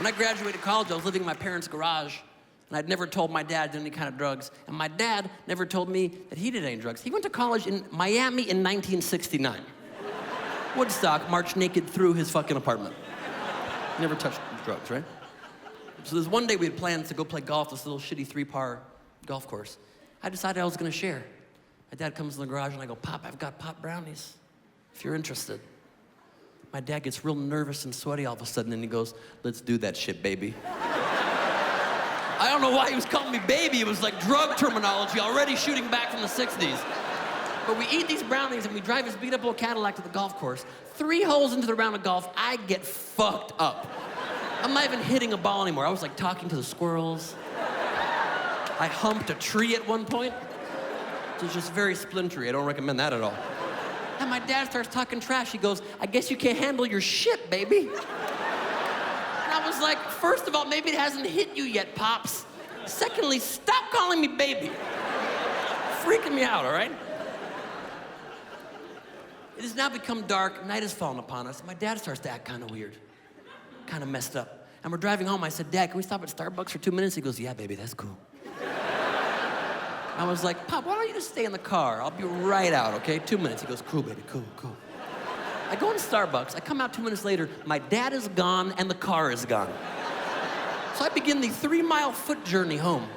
When I graduated college, I was living in my parents' garage, and I'd never told my dad I did any kind of drugs, and my dad never told me that he did any drugs. He went to college in Miami in 1969. Woodstock, marched naked through his fucking apartment. Never touched drugs, right? So there's one day we had plans to go play golf, this little shitty 3-par golf course. I decided I was gonna share. My dad comes in the garage and I go, Pop, I've got pot brownies, if you're interested. My dad gets real nervous and sweaty all of a sudden and he goes, let's do that shit, baby. I don't know why he was calling me baby. It was like drug terminology, already shooting back from the 60s. But we eat these brownies and we drive his beat up old Cadillac to the golf course. 3 holes into the round of golf, I get fucked up. I'm not even hitting a ball anymore. I was like talking to the squirrels. I humped a tree at one point. It was just very splintery. I don't recommend that at all. And my dad starts talking trash. He goes, I guess you can't handle your shit, baby. And I was like, first of all, maybe it hasn't hit you yet, Pops. Secondly, stop calling me baby. Freaking me out, all right? It has now become dark. Night has fallen upon us. My dad starts to act kind of weird, kind of messed up. And we're driving home. I said, Dad, can we stop at Starbucks for 2 minutes? He goes, yeah, baby, that's cool. I was like, Pop, why don't you just stay in the car? I'll be right out, okay? 2 minutes. He goes, cool, baby, cool, cool. I go into Starbucks. I come out 2 minutes later. My dad is gone and the car is gone. So I begin the 3-mile foot journey home.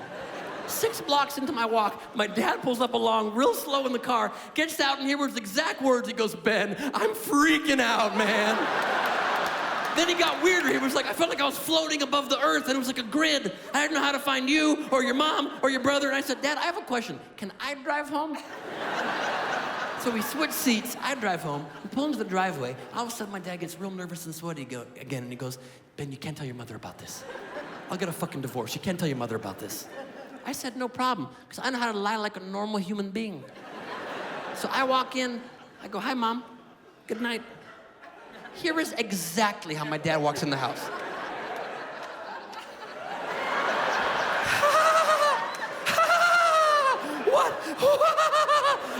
6 blocks into my walk, my dad pulls up along real slow in the car, gets out and hears the exact words. He goes, Ben, I'm freaking out, man. Then he got weirder. He was like, I felt like I was floating above the earth, and it was like a grid. I didn't know how to find you, or your mom, or your brother. And I said, Dad, I have a question. Can I drive home? So we switch seats. I drive home. We pull into the driveway. All of a sudden, my dad gets real nervous and sweaty again, and he goes, Ben, you can't tell your mother about this. I'll get a fucking divorce. You can't tell your mother about this. I said, no problem, because I know how to lie like a normal human being. So I walk in. I go, hi, Mom. Good night. Here is exactly how my dad walks in the house. What?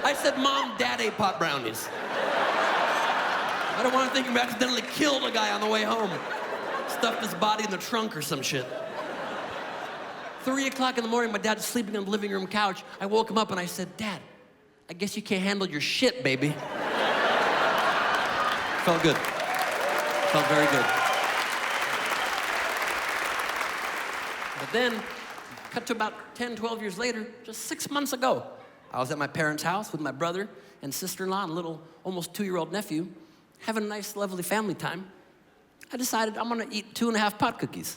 I said, Mom, Dad ate pot brownies. I don't want to think you accidentally killed a guy on the way home. Stuffed his body in the trunk or some shit. 3 o'clock in the morning, my dad's sleeping on the living room couch. I woke him up and I said, Dad, I guess you can't handle your shit, baby. Felt good. Felt very good. But then, cut to about 10, 12 years later, just 6 months ago, I was at my parents' house with my brother and sister-in-law and a little, almost 2-year-old nephew, having a nice, lovely family time. I decided I'm gonna eat 2.5 pot cookies.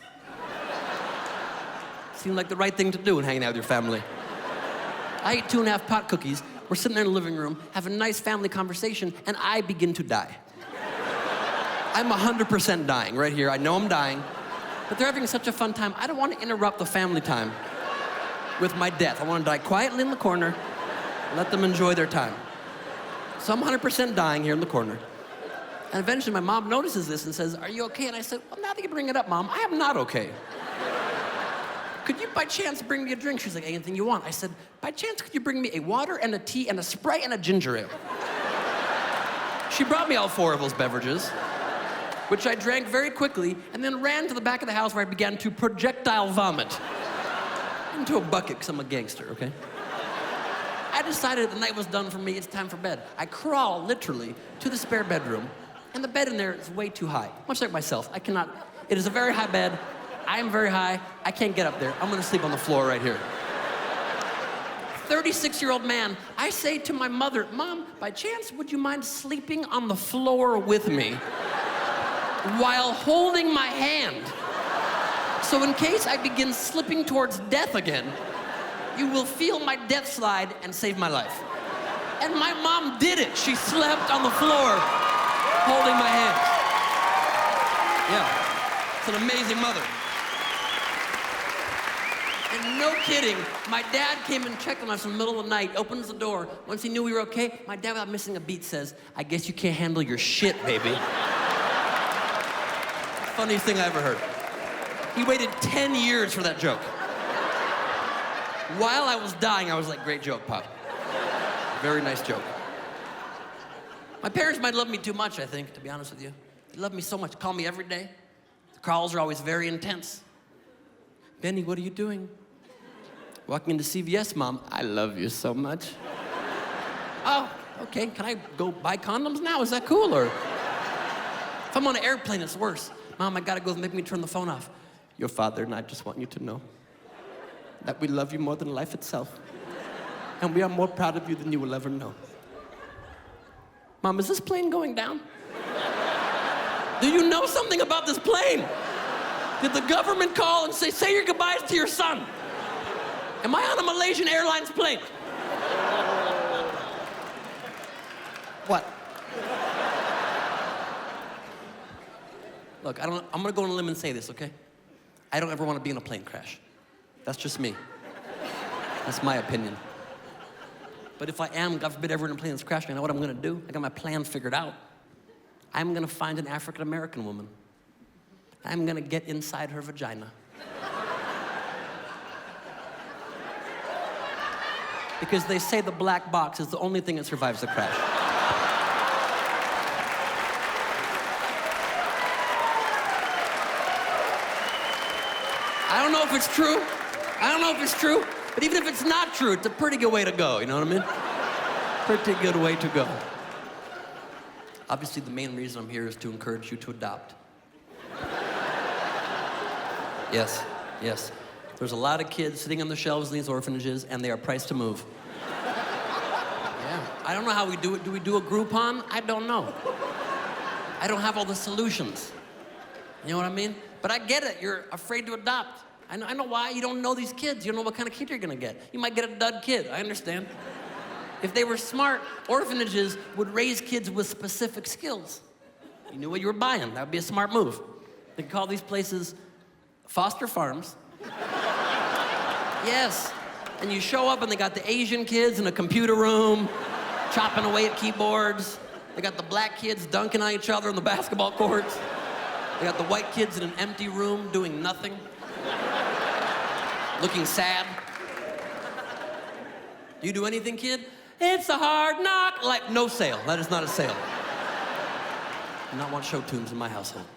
Seemed like the right thing to do when hanging out with your family. I ate 2.5 pot cookies. We're sitting there in the living room, having a nice family conversation, and I begin to die. I'm 100% dying right here. I know I'm dying, but they're having such a fun time. I don't want to interrupt the family time with my death. I want to die quietly in the corner, let them enjoy their time. So I'm 100% dying here in the corner. And eventually my mom notices this and says, are you okay? And I said, well, now that you bring it up, Mom, I am not okay. Could you by chance bring me a drink? She's like, anything you want. I said, by chance, could you bring me a water and a tea and a Sprite and a ginger ale? She brought me all 4 of those beverages, which I drank very quickly, and then ran to the back of the house where I began to projectile vomit into a bucket, because I'm a gangster, okay? I decided the night was done for me, it's time for bed. I crawl, literally, to the spare bedroom, and the bed in there is way too high. Much like myself, I cannot, it is a very high bed, I am very high, I can't get up there. I'm gonna sleep on the floor right here. 36-year-old man, I say to my mother, Mom, by chance, would you mind sleeping on the floor with me while holding my hand? So in case I begin slipping towards death again, you will feel my death slide and save my life. And my mom did it. She slept on the floor holding my hand. Yeah, it's an amazing mother. And no kidding, my dad came and checked on us in the middle of the night, opens the door. Once he knew we were okay, my dad, without missing a beat, says, I guess you can't handle your shit, baby. Funniest thing I ever heard. He waited 10 years for that joke. While I was dying, I was like, great joke, Pop. Very nice joke. My parents might love me too much, I think, to be honest with you. They love me so much, call me every day. Calls are always very intense. Benny, what are you doing? Walking into CVS, Mom. I love you so much. Oh, okay, can I go buy condoms now? Is that cool, or? If I'm on an airplane, it's worse. Mom, I gotta go, make me turn the phone off. Your father and I just want you to know that we love you more than life itself. And we are more proud of you than you will ever know. Mom, is this plane going down? Do you know something about this plane? Did the government call and say your goodbyes to your son? Am I on a Malaysian Airlines plane? What? Look, I'm gonna go on a limb and say this, okay? I don't ever want to be in a plane crash. That's just me. That's my opinion. But if I am, God forbid, ever in a plane that's crashing, I know what I'm gonna do. I got my plan figured out. I'm gonna find an African-American woman. I'm gonna get inside her vagina. Because they say the black box is the only thing that survives the crash. I don't know if it's true. I don't know if it's true. But even if it's not true, it's a pretty good way to go, you know what I mean? Pretty good way to go. Obviously, the main reason I'm here is to encourage you to adopt. Yes, yes. There's a lot of kids sitting on the shelves in these orphanages, and they are priced to move. Yeah. I don't know how we do it. Do we do a Groupon? I don't know. I don't have all the solutions. You know what I mean? But I get it. You're afraid to adopt. I know why. You don't know these kids. You don't know what kind of kid you're gonna get. You might get a dud kid. I understand. If they were smart, orphanages would raise kids with specific skills. You knew what you were buying. That would be a smart move. They call these places foster farms. Yes. And you show up and they got the Asian kids in a computer room, chopping away at keyboards. They got the black kids dunking on each other on the basketball courts. They got the white kids in an empty room doing nothing, looking sad. Do you do anything, kid? It's a hard knock. Like, no sale. That is not a sale. I do not want show tunes in my household.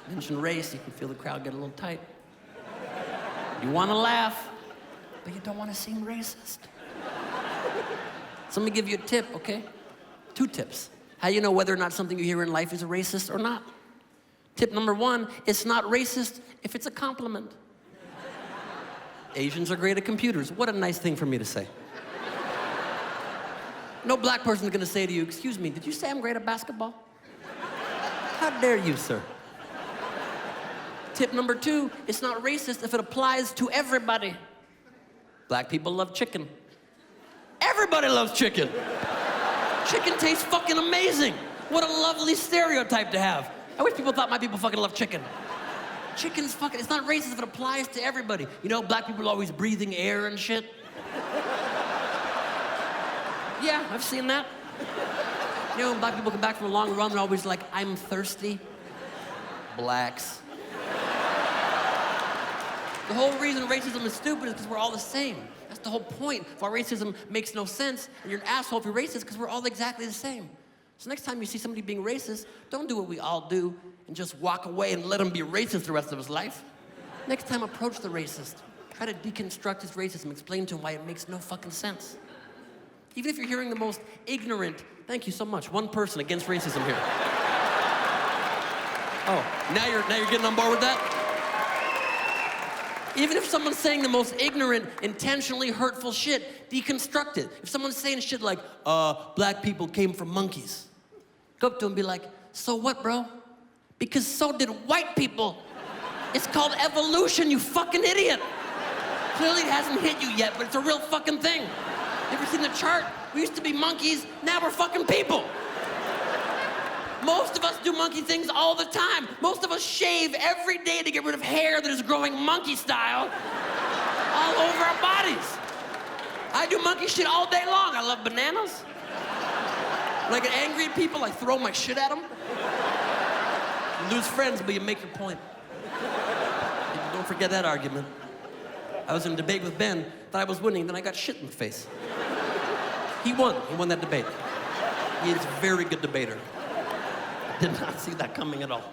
Mention race, you can feel the crowd get a little tight. You want to laugh, but you don't want to seem racist. So let me give you a tip, okay? 2 tips. How you know whether or not something you hear in life is a racist or not. Tip number 1, it's not racist if it's a compliment. Asians are great at computers. What a nice thing for me to say. No black person's gonna say to you, excuse me, did you say I'm great at basketball? How dare you, sir? Tip number 2, it's not racist if it applies to everybody. Black people love chicken. Everybody loves chicken. Chicken tastes fucking amazing. What a lovely stereotype to have. I wish people thought my people fucking love chicken. Chicken's fucking, it's not racist if it applies to everybody. You know, black people are always breathing air and shit. Yeah, I've seen that. You know, when black people come back from a long run, they're always like, I'm thirsty. Blacks. The whole reason racism is stupid is because we're all the same. That's the whole point of why racism makes no sense, and you're an asshole if you're racist because we're all exactly the same. So next time you see somebody being racist, don't do what we all do and just walk away and let him be racist the rest of his life. Next time, approach the racist. Try to deconstruct his racism, explain to him why it makes no fucking sense. Even if you're hearing the most ignorant, thank you so much, one person against racism here. Oh, now you're getting on board with that? Even if someone's saying the most ignorant, intentionally hurtful shit, deconstruct it. If someone's saying shit like, black people came from monkeys, go up to him and be like, so what, bro? Because so did white people. It's called evolution, you fucking idiot. Clearly it hasn't hit you yet, but it's a real fucking thing. You ever seen the chart? We used to be monkeys, now we're fucking people. Most of us do monkey things all the time. Most of us shave every day to get rid of hair that is growing monkey style all over our bodies. I do monkey shit all day long. I love bananas. When I get angry at people, I throw my shit at them. You lose friends, but you make your point. Don't forget that argument. I was in a debate with Ben, thought I was winning, then I got shit in the face. He won that debate. He is a very good debater. Did not see that coming at all.